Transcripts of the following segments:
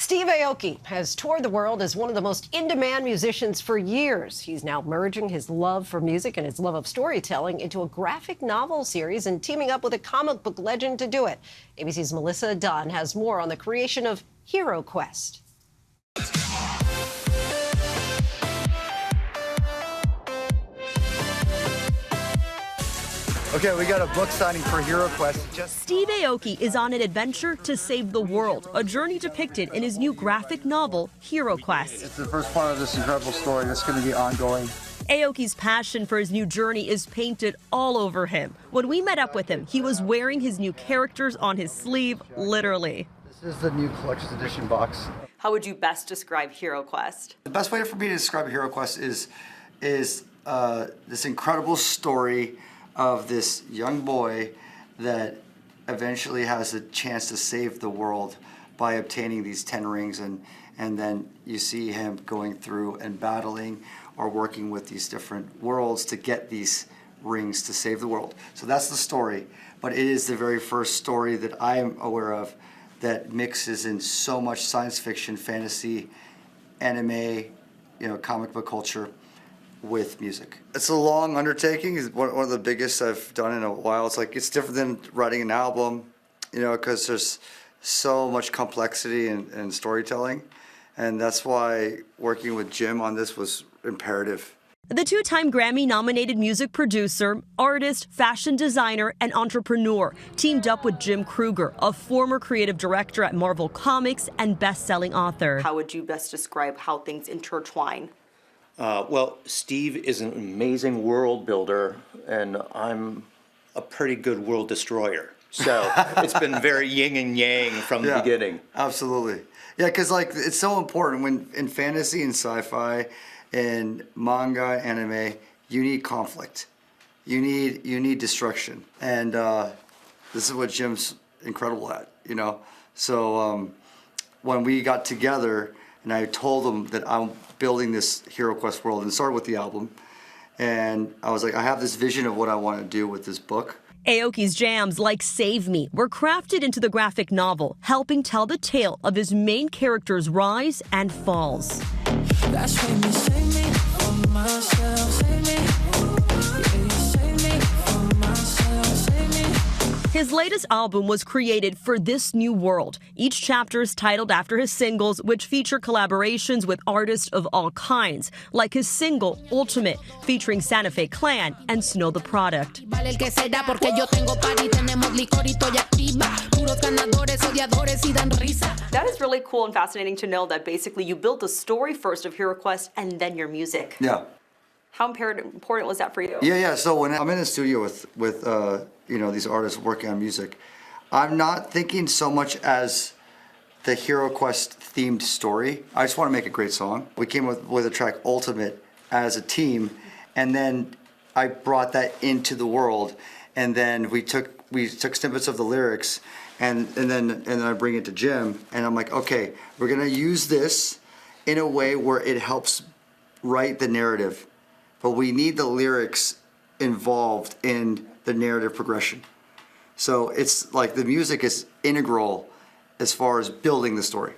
Steve Aoki has toured the world as one of the most in-demand musicians for years. He's now merging his love for music and his love of storytelling into a graphic novel series and teaming up with a comic book legend to do it. ABC's Melissa Adan has more on the creation of HiROQUEST. Okay, we got a book signing for HiROQUEST. Steve Aoki is on an adventure to save the world, a journey depicted in his new graphic novel, HiROQUEST. It's the first part of this incredible story that's going to be ongoing. Aoki's passion for his new journey is painted all over him. When we met up with him, he was wearing his new characters on his sleeve, literally. This is the new collector's edition box. How would you best describe HiROQUEST? The best way for me to describe HiROQUEST is this incredible story of this young boy that eventually has a chance to save the world by obtaining these 10 rings, and then you see him going through and battling or working with these different worlds to get these rings to save the world. So that's the story, but it is the very first story that I am aware of that mixes in so much science fiction, fantasy, anime, comic book culture with music. It's a long undertaking. It's one of the biggest I've done in a while. It's different than writing an album, because there's so much complexity in storytelling, and that's why working with Jim on this was imperative. The two-time Grammy-nominated music producer, artist, fashion designer, and entrepreneur teamed up with Jim Krueger, a former creative director at Marvel Comics and best-selling author. How would you best describe how things intertwine? Well, Steve is an amazing world builder, and I'm a pretty good world destroyer. So it's been very yin and yang from the beginning. Absolutely. Yeah, because it's so important when in fantasy and sci-fi and manga, anime, you need conflict. You need destruction. And this is what Jim's incredible at, So when we got together and I told him that I'm building this HiROQUEST world, and started with the album, and I was like, I have this vision of what I want to do with this book. Aoki's jams, like Save Me, were crafted into the graphic novel, helping tell the tale of his main character's rise and falls. That's when you save me from myself, save me. Yeah, you save me from myself, save me. His latest album was created for this new world. Each chapter is titled after his singles, which feature collaborations with artists of all kinds, like his single, Ultimate, featuring Santa Fe Clan and Snow the Product. That is really cool and fascinating to know that basically you built the story first of HiROQUEST and then your music. Yeah. How important was that for you? Yeah. So when I'm in the studio with these artists working on music, I'm not thinking so much as the HiROQUEST themed story. I just want to make a great song. We came with a track Ultimate as a team, and then I brought that into the world, and then we took snippets of the lyrics, and then I bring it to Jim, and I'm like, okay, we're gonna use this in a way where it helps write the narrative, but we need the lyrics involved in the narrative progression. So it's like the music is integral as far as building the story.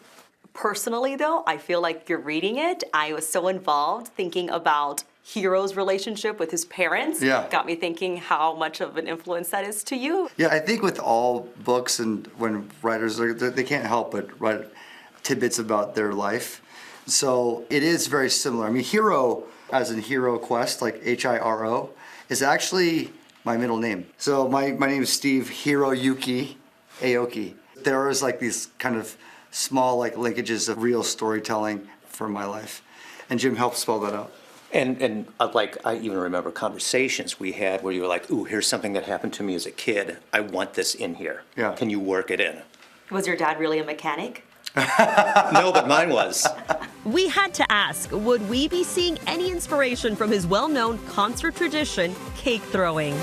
Personally, though, I feel like you're reading it. I was so involved thinking about Hero's relationship with his parents. Yeah. Got me thinking how much of an influence that is to you. Yeah, I think with all books and when writers, they can't help but write tidbits about their life. So it is very similar. I mean, Hiro, as in HiROQUEST, like HiRO, is actually my middle name. So my name is Steve HiROQUEST Aoki. There is these kind of small linkages of real storytelling from my life, and Jim helped spell that out. And I even remember conversations we had where you were like, ooh, here's something that happened to me as a kid. I want this in here. Yeah. Can you work it in? Was your dad really a mechanic? No, but mine was. We had to ask, would we be seeing any inspiration from his well-known concert tradition, cake throwing?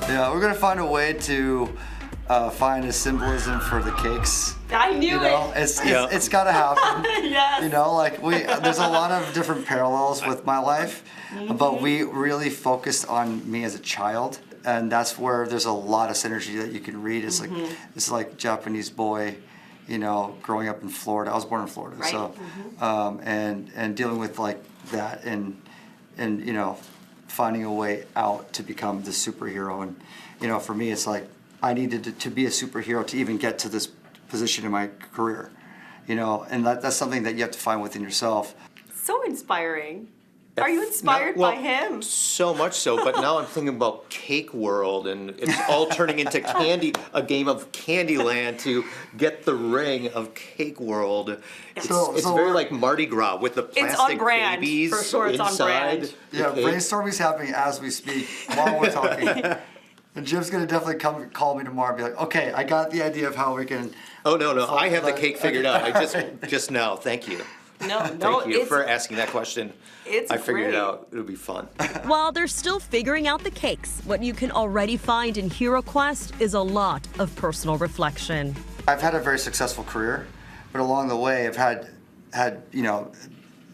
Yeah, we're gonna find a way to find a symbolism for the cakes. I knew it. It's gotta happen. Yes. There's a lot of different parallels with my life, but we really focused on me as a child. that's where there's a lot of synergy that you can read. It's like Japanese boy, you know, growing up in Florida. I was born in Florida, Right. so and dealing with like that and you know, finding a way out to become the superhero. And you know, for me, it's like I needed to be a superhero to even get to this position in my career. You know, and that's something that you have to find within yourself. So inspiring. Are you inspired by him? So much so, but now I'm thinking about Cake World, and it's all turning into a game of Candyland to get the ring of Cake World. It's very like Mardi Gras with the plastic It's on brand. babies For sure, it's inside. on brand. Yeah, the cake. brainstorming's happening as we speak while we're talking. And Jim's gonna definitely call me tomorrow and be like, okay, I got the idea of how we can. Oh no, I have the cake figured out. I just now. Thank you. No, Thank you for asking that question. It's I figured great. it out. It'll be fun. While they're still figuring out the cakes, what you can already find in HiROQUEST is a lot of personal reflection. I've had a very successful career, but along the way, I've had you know,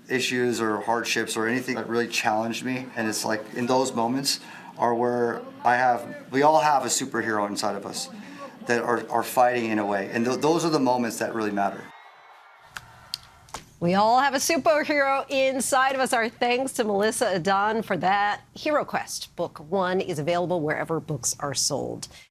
issues or hardships or anything that really challenged me. And it's like in those moments are where we all have a superhero inside of us that are fighting in a way. And those are the moments that really matter. We all have a superhero inside of us. Our thanks to Melissa Adan for that. HiROQUEST Book 1 is available wherever books are sold.